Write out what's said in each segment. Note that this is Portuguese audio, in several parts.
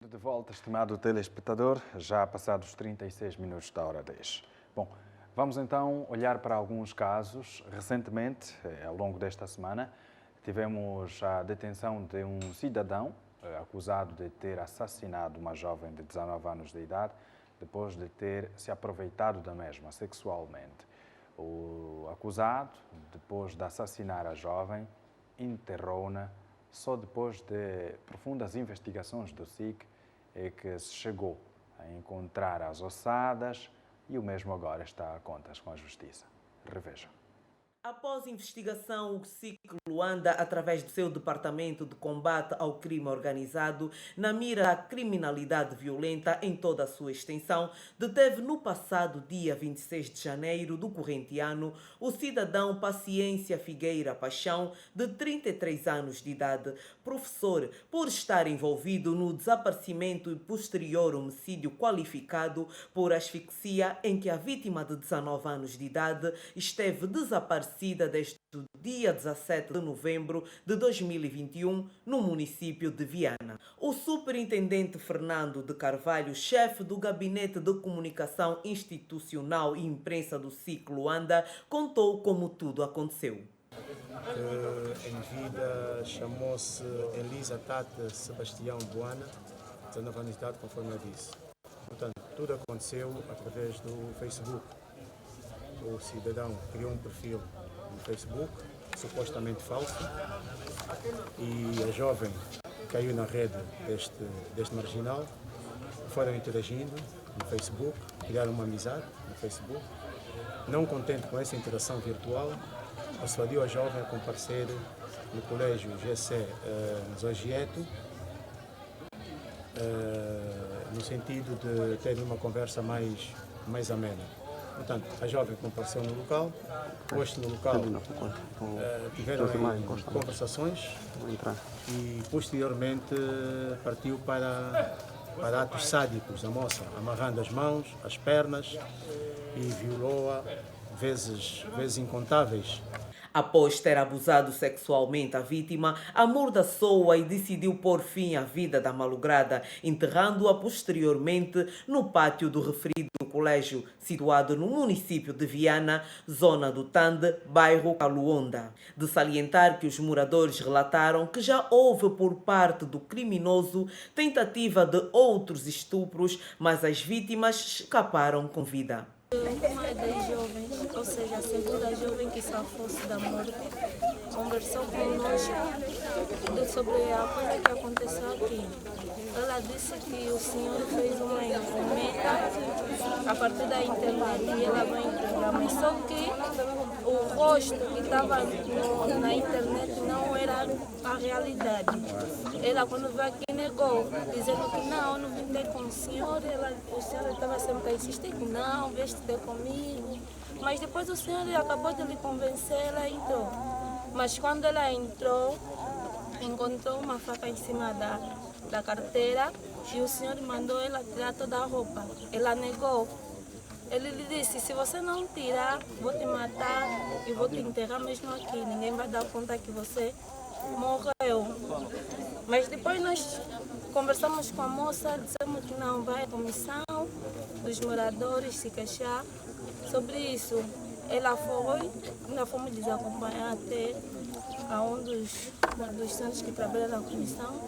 De volta, estimado telespectador, já passados 36 minutos da hora 10. Bom, vamos então olhar para alguns casos. Recentemente, ao longo desta semana, tivemos a detenção de um cidadão acusado de ter assassinado uma jovem de 19 anos de idade, depois de ter se aproveitado da mesma sexualmente. O acusado, depois de assassinar a jovem, enterrou-na. Só depois de profundas investigações do SIC é que se chegou a encontrar as ossadas e o mesmo agora está a contas com a Justiça. Revejam. Após investigação, o SIC Luanda, através do seu Departamento de Combate ao Crime Organizado, na mira da criminalidade violenta em toda a sua extensão, deteve no passado dia 26 de janeiro do corrente ano o cidadão Paciência Figueira Paixão, de 33 anos de idade, professor, por estar envolvido no desaparecimento e posterior homicídio qualificado por asfixia em que a vítima de 19 anos de idade esteve desaparecida desde o dia 17 de novembro de 2021 no município de Viana. O superintendente Fernando de Carvalho, chefe do Gabinete de Comunicação Institucional e Imprensa do SIC Luanda, contou como tudo aconteceu. Em vida chamou-se Elisa Tate Sebastião Buana, 19 anos de idade, conforme eu disse. Portanto, tudo aconteceu através do Facebook. O cidadão criou um perfil no Facebook, supostamente falso, e a jovem caiu na rede deste marginal. Foram interagindo no Facebook, criaram uma amizade no Facebook. Não contente com essa interação virtual, persuadiu a jovem a comparecer no colégio GC Zogieto, no sentido de ter uma conversa mais amena. Portanto, a jovem compareceu no local, posto no local, tiveram conversações e posteriormente partiu para atos sádicos da moça, amarrando as mãos, as pernas e violou-a vezes incontáveis. Após ter abusado sexualmente a vítima, amordaçou-a e decidiu pôr fim à vida da malograda, enterrando-a posteriormente no pátio do referido colégio, situado no município de Viana, zona do Tande, bairro Caluonda. De salientar que os moradores relataram que já houve por parte do criminoso tentativa de outros estupros, mas as vítimas escaparam com vida. Uma das jovens, ou seja, a segunda jovem que safou-se da morte, conversou conosco sobre a coisa que aconteceu aqui. Ela disse que o senhor fez uma encomenda a partir da internet e ela vai entregar, mas só que o rosto que estava na internet não era a realidade. Ela, quando veio aqui, negou, dizendo que não vim ter com o senhor. O senhor estava sempre a insistir que não, veste ter comigo. Mas depois o senhor acabou de lhe convencer, ela entrou. Mas quando ela entrou, encontrou uma faca em cima da carteira e o senhor mandou ela tirar toda a roupa. Ela negou. Ele lhe disse, se você não tirar, vou te matar e vou te enterrar mesmo aqui. Ninguém vai dar conta que você morreu. Mas depois nós conversamos com a moça, dissemos que não vai à comissão dos moradores se queixar sobre isso. Ela foi, ainda fomos desacompanhar até a um dos centros que trabalha na comissão.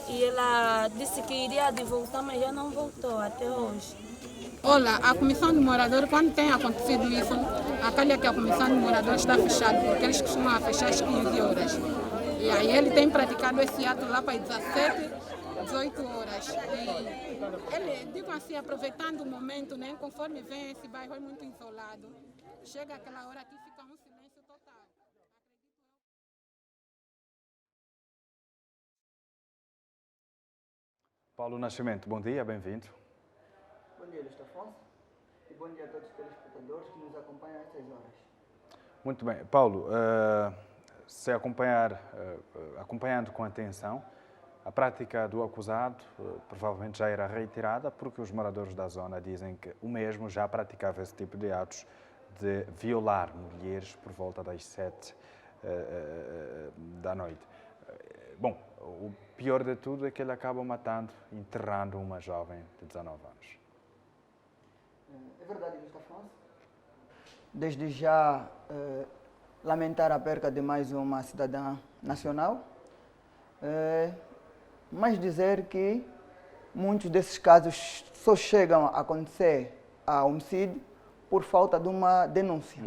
E ela disse que iria de voltar, mas já não voltou até hoje. Olha, a comissão de moradores, quando tem acontecido isso, a calha que a comissão de moradores está fechada, porque eles costumam fechar às 15 horas. E aí ele tem praticado esse ato lá para 17, 18 horas. E ele, digo assim, aproveitando o momento, né, conforme vem esse bairro é muito isolado, chega aquela hora que fica um silêncio total. Paulo Nascimento, bom dia, bem-vindo. Bom dia, Luís Afonso, e bom dia a todos os telespectadores que nos acompanham a estas horas. Muito bem. Paulo, acompanhando com atenção, a prática do acusado provavelmente já era reiterada, porque os moradores da zona dizem que o mesmo já praticava esse tipo de atos de violar mulheres por volta das 7 da noite. Bom, o pior de tudo é que ele acaba matando, enterrando uma jovem de 19 anos. É verdade, Luís Afonso? Desde já, lamentar a perca de mais uma cidadã nacional, mas dizer que muitos desses casos só chegam a acontecer a homicídio por falta de uma denúncia.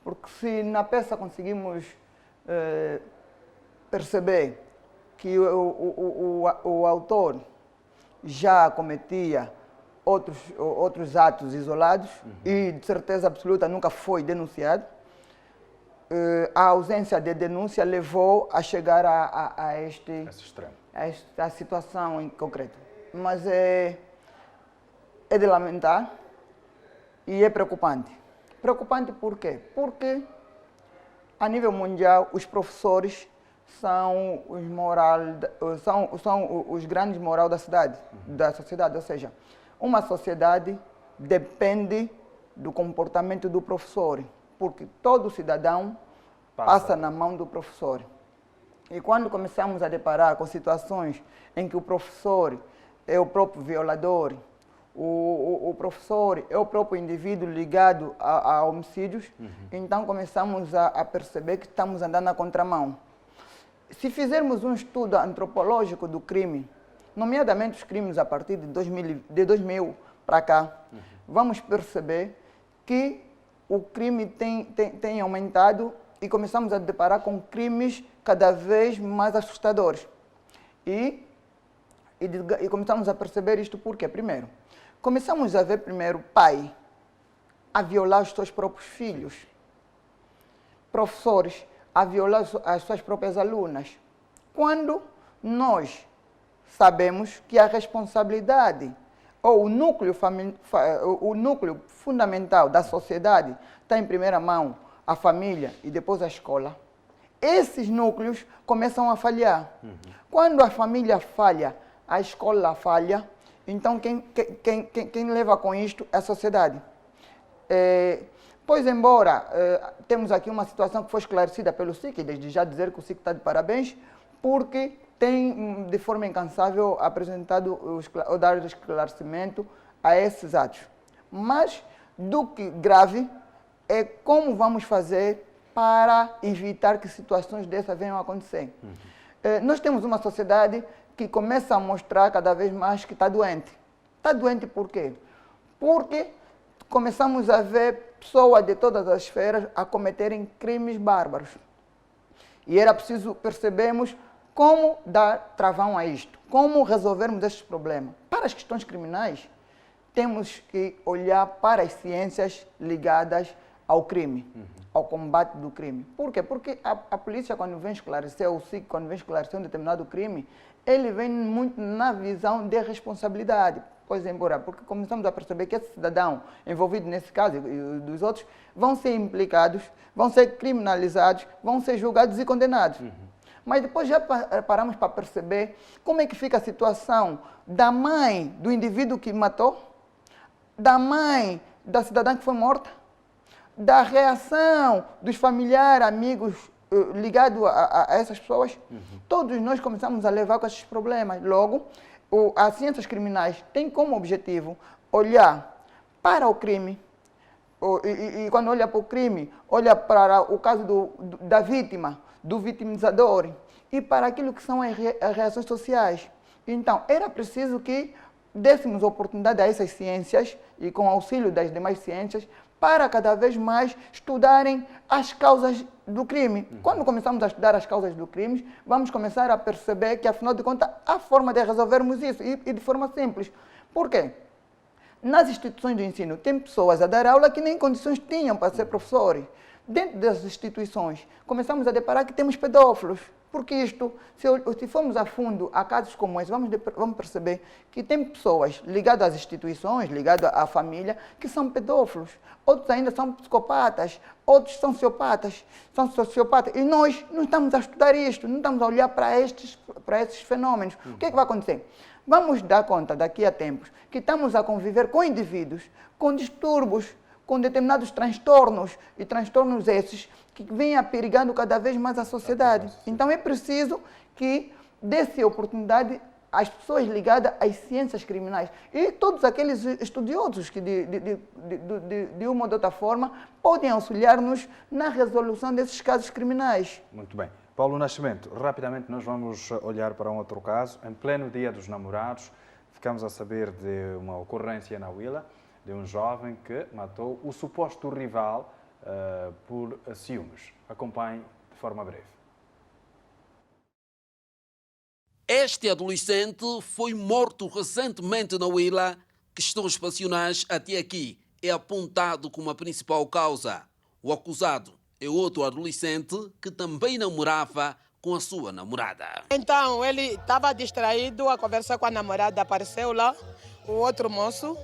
Porque se na peça conseguimos perceber que o autor já cometia outros atos isolados e, de certeza absoluta, nunca foi denunciado, a ausência de denúncia levou a chegar a esta situação em concreto. Mas é de lamentar e é preocupante. Preocupante por quê? Porque, a nível mundial, os professores são os grandes moral da cidade, da sociedade. Ou seja, uma sociedade depende do comportamento do professor, porque todo cidadão passa na mão do professor. E quando começamos a deparar com situações em que o professor é o próprio violador, o professor é o próprio indivíduo ligado a homicídios, então começamos a perceber que estamos andando na contramão. Se fizermos um estudo antropológico do crime, nomeadamente os crimes a partir de 2000 para cá, vamos perceber que o crime tem aumentado e começamos a deparar com crimes cada vez mais assustadores. E começamos a perceber isto porque, primeiro, começamos a ver primeiro pai a violar os seus próprios filhos, professores a violar as suas próprias alunas, quando nós sabemos que a responsabilidade ou o núcleo fundamental da sociedade está em primeira mão a família e depois a escola. Esses núcleos começam a falhar. Quando a família falha, a escola falha, então quem leva com isto é a sociedade. Pois, embora temos aqui uma situação que foi esclarecida pelo SIC, desde já dizer que o SIC está de parabéns, porque tem de forma incansável apresentado ou dar esclarecimento a esses atos. Mas, do que grave, é como vamos fazer para evitar que situações dessas venham a acontecer. Nós temos uma sociedade que começa a mostrar cada vez mais que está doente. Está doente por quê? Porque começamos a ver pessoas de todas as esferas a cometerem crimes bárbaros. E era preciso percebermos como dar travão a isto, como resolvermos estes problemas. Para as questões criminais, temos que olhar para as ciências ligadas ao crime, ao combate do crime. Por quê? Porque a polícia, quando vem esclarecer, ou o SIC, quando vem esclarecer um determinado crime, ele vem muito na visão de responsabilidade. Pois, embora, porque começamos a perceber que esse cidadão envolvido nesse caso e dos outros vão ser implicados, vão ser criminalizados, vão ser julgados e condenados. Mas depois já paramos para perceber como é que fica a situação da mãe do indivíduo que matou, da mãe da cidadã que foi morta, da reação dos familiares, amigos ligados a essas pessoas. Todos nós começamos a levar com esses problemas. Logo, as ciências criminais têm como objetivo olhar para o crime, e quando olha para o crime, olha para o caso da vítima, do vitimizador, e para aquilo que são as reações sociais. Então, era preciso que dêssemos oportunidade a essas ciências, e com auxílio das demais ciências, para cada vez mais estudarem as causas do crime. Quando começamos a estudar as causas do crime, vamos começar a perceber que, afinal de contas, há forma de resolvermos isso, e de forma simples. Por quê? Nas instituições de ensino, tem pessoas a dar aula que nem condições tinham para ser professores. Dentro das instituições, começamos a deparar que temos pedófilos. Porque isto, se formos a fundo a casos como esse, vamos perceber que tem pessoas ligadas às instituições, ligadas à família, que são pedófilos. Outros ainda são psicopatas, outros são sociopatas. E nós não estamos a estudar isto, não estamos a olhar para estes fenômenos. O que é que vai acontecer? Vamos dar conta, daqui a tempos, que estamos a conviver com indivíduos, com distúrbios, com determinados transtornos, e transtornos esses que vêm aperigando cada vez mais a sociedade. Então é preciso que dê-se oportunidade às pessoas ligadas às ciências criminais e todos aqueles estudiosos que de uma ou de outra forma podem auxiliar-nos na resolução desses casos criminais. Muito bem. Paulo Nascimento, rapidamente nós vamos olhar para um outro caso. Em pleno Dia dos Namorados, ficamos a saber de uma ocorrência na Huila, de um jovem que matou o suposto rival por ciúmes. Acompanhe de forma breve. Este adolescente foi morto recentemente na Huila. Questões passionais até aqui é apontado como a principal causa. O acusado é outro adolescente que também namorava com a sua namorada. Então, ele estava distraído a conversar com a namorada. Apareceu lá o outro moço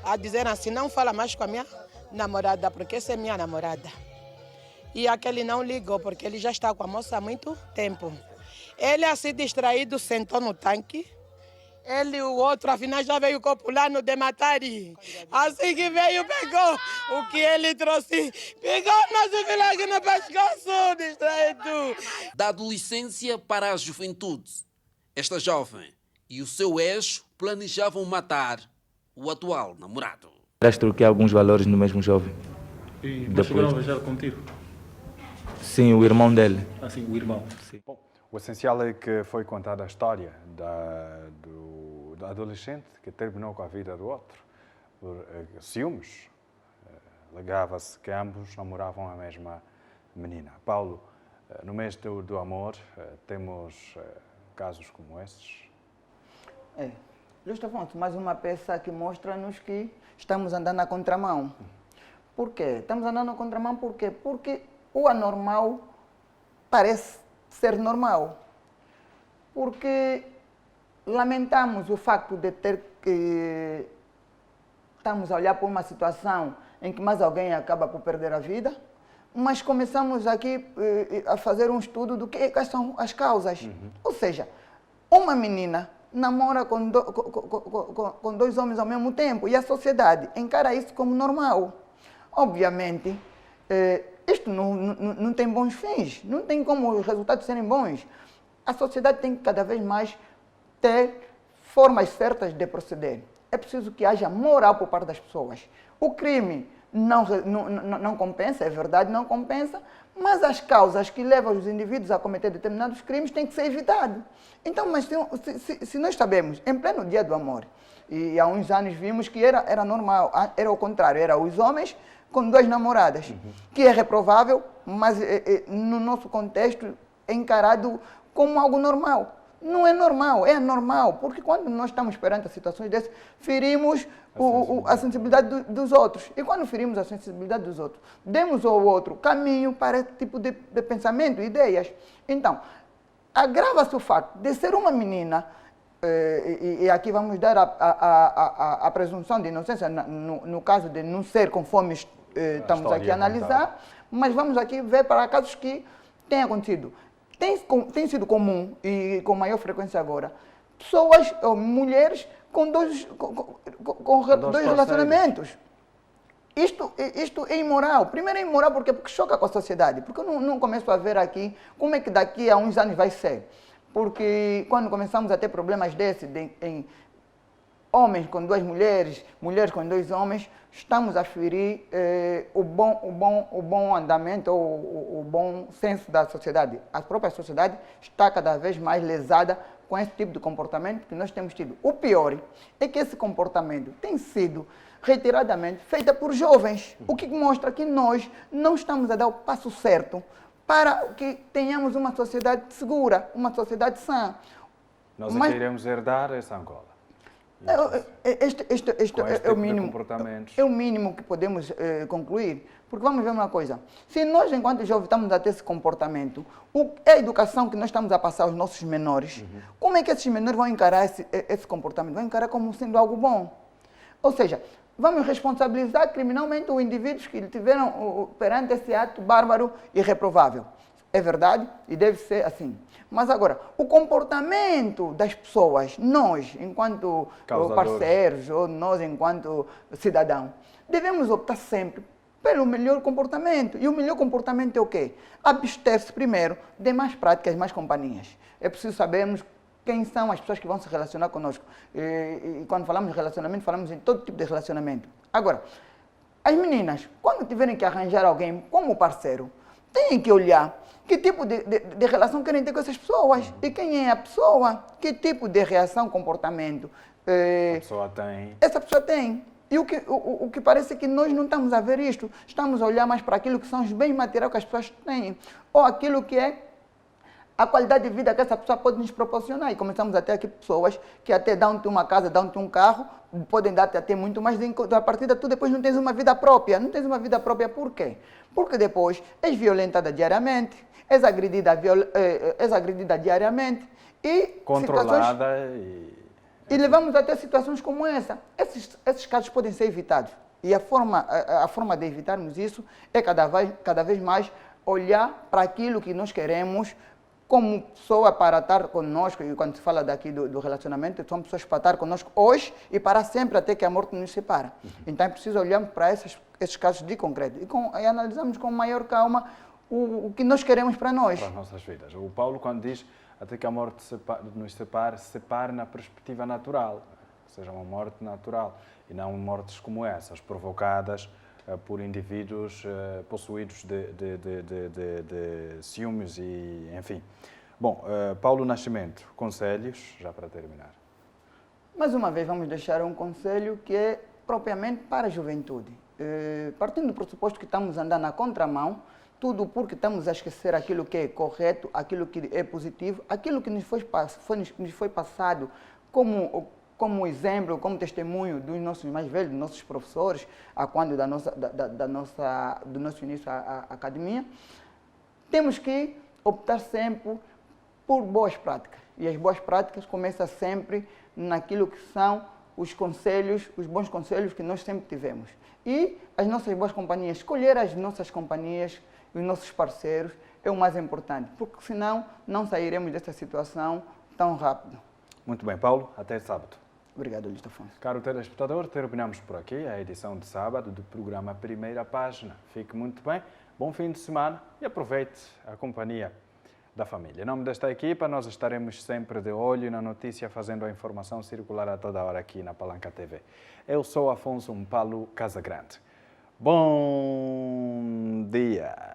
a dizer assim, não fala mais com a minha namorada, porque essa é minha namorada. E aquele não ligou, porque ele já está com a moça há muito tempo. Ele, assim distraído, sentou no tanque. Ele e o outro, afinal, já veio copulando de matar. Assim que veio, pegou o que ele trouxe. Pegou nosso filho aqui no pescoço, distraído. Da adolescência para a juventude, esta jovem e o seu ex planejavam matar o atual namorado. Já troquei alguns valores no mesmo jovem. E depois chegaram a beijar contigo? Sim, o irmão dele. Ah, sim, o irmão. Sim. Bom, o essencial é que foi contada a história do adolescente que terminou com a vida do outro por ciúmes. Alegava-se que ambos namoravam a mesma menina. Paulo, no mês do amor, temos casos como esses? Justo Afonso, mais uma peça que mostra-nos que estamos andando na contramão. Por quê? Estamos andando na contramão por quê? Porque o anormal parece ser normal. Porque lamentamos o facto de ter que estamos a olhar por uma situação em que mais alguém acaba por perder a vida, mas começamos aqui a fazer um estudo do que são as causas. Ou seja, uma menina namora com dois homens ao mesmo tempo e a sociedade encara isso como normal. Obviamente, isto não tem bons fins, não tem como os resultados serem bons. A sociedade tem que cada vez mais ter formas certas de proceder. É preciso que haja moral por parte das pessoas. O crime não compensa, é verdade, não compensa, mas as causas que levam os indivíduos a cometer determinados crimes têm que ser evitadas. Então, mas se nós sabemos, em pleno Dia do Amor, e há uns anos vimos que era normal, era o contrário, era os homens com duas namoradas, que é reprovável, mas no nosso contexto é encarado como algo normal. Não é normal, é anormal, porque quando nós estamos perante situações dessas, ferimos a sensibilidade dos outros. E quando ferimos a sensibilidade dos outros, demos ao outro caminho para esse tipo de pensamento, ideias. Então, agrava-se o facto de ser uma menina, e aqui vamos dar a presunção de inocência, no caso de não ser conforme estamos aqui a analisar, mas vamos aqui ver para casos que têm acontecido. Tem sido comum, e com maior frequência agora, pessoas, ou mulheres, com dois relacionamentos. Isto é imoral. Primeiro é imoral porque choca com a sociedade. Porque eu não começo a ver aqui como é que daqui a uns anos vai ser. Porque quando começamos a ter problemas desses, em homens com duas mulheres, mulheres com dois homens, estamos a ferir o bom andamento ou o bom senso da sociedade. A própria sociedade está cada vez mais lesada com esse tipo de comportamento que nós temos tido. O pior é que esse comportamento tem sido reiteradamente feito por jovens, o que mostra que nós não estamos a dar o passo certo para que tenhamos uma sociedade segura, uma sociedade sã. Nós aqui iremos herdar essa Angola. Este é o mínimo. É o mínimo que podemos concluir, porque vamos ver uma coisa. Se nós, enquanto jovens, estamos a ter esse comportamento, é a educação que nós estamos a passar aos nossos menores. Como é que esses menores vão encarar esse comportamento? Vão encarar como sendo algo bom. Ou seja, vamos responsabilizar criminalmente os indivíduos que tiveram perante esse ato bárbaro e reprovável. É verdade e deve ser assim. Mas agora, o comportamento das pessoas, nós, enquanto parceiros, ou nós, enquanto cidadãos, devemos optar sempre pelo melhor comportamento. E o melhor comportamento é o quê? Abster-se primeiro de más práticas, más companhias. É preciso sabermos quem são as pessoas que vão se relacionar conosco. E quando falamos de relacionamento, falamos em todo tipo de relacionamento. Agora, as meninas, quando tiverem que arranjar alguém como parceiro, têm que olhar que tipo de relação querem ter com essas pessoas. E quem é a pessoa, que tipo de reação, comportamento essa pessoa tem. E o que parece é que nós não estamos a ver isto. Estamos a olhar mais para aquilo que são os bens materiais que as pessoas têm. Ou aquilo que é a qualidade de vida que essa pessoa pode nos proporcionar. E começamos a ter aqui pessoas que até dão-te uma casa, dão-te um carro, podem dar-te até muito mais. A partir de tu depois não tens uma vida própria. Não tens uma vida própria por quê? Porque depois és violentada diariamente, és agredida diariamente e controlada e levamos até situações como essa. Esses casos podem ser evitados. E a forma de evitarmos isso é cada vez mais olhar para aquilo que nós queremos como pessoa para estar conosco. E quando se fala daqui do relacionamento, são pessoas para estar conosco hoje e para sempre, até que a morte nos separa. Então é preciso olharmos para esses casos de concreto e analisarmos com maior calma o que nós queremos para nós. Para as nossas vidas. O Paulo, quando diz até que a morte nos separe na perspectiva natural, que seja uma morte natural e não mortes como essas, provocadas por indivíduos possuídos de ciúmes e, enfim. Bom, Paulo Nascimento, conselhos, já para terminar. Mais uma vez, vamos deixar um conselho que é propriamente para a juventude. Partindo do pressuposto que estamos andando na contramão, tudo porque estamos a esquecer aquilo que é correto, aquilo que é positivo, aquilo que nos foi passado como exemplo, como testemunho dos nossos mais velhos, dos nossos professores, do nosso início à academia. Temos que optar sempre por boas práticas. E as boas práticas começam sempre naquilo que são os conselhos, os bons conselhos que nós sempre tivemos. E as nossas boas companhias, escolher as nossas companhias, os nossos parceiros, é o mais importante, porque senão não sairemos dessa situação tão rápido. Muito bem, Paulo, até sábado. Obrigado, Luís Afonso. Caro telespectador, terminamos por aqui a edição de sábado do programa Primeira Página. Fique muito bem, bom fim de semana e aproveite a companhia da família. Em nome desta equipa, nós estaremos sempre de olho na notícia, fazendo a informação circular a toda hora aqui na Palanca TV. Eu sou Afonso Mpalo Casagrande. Bom dia!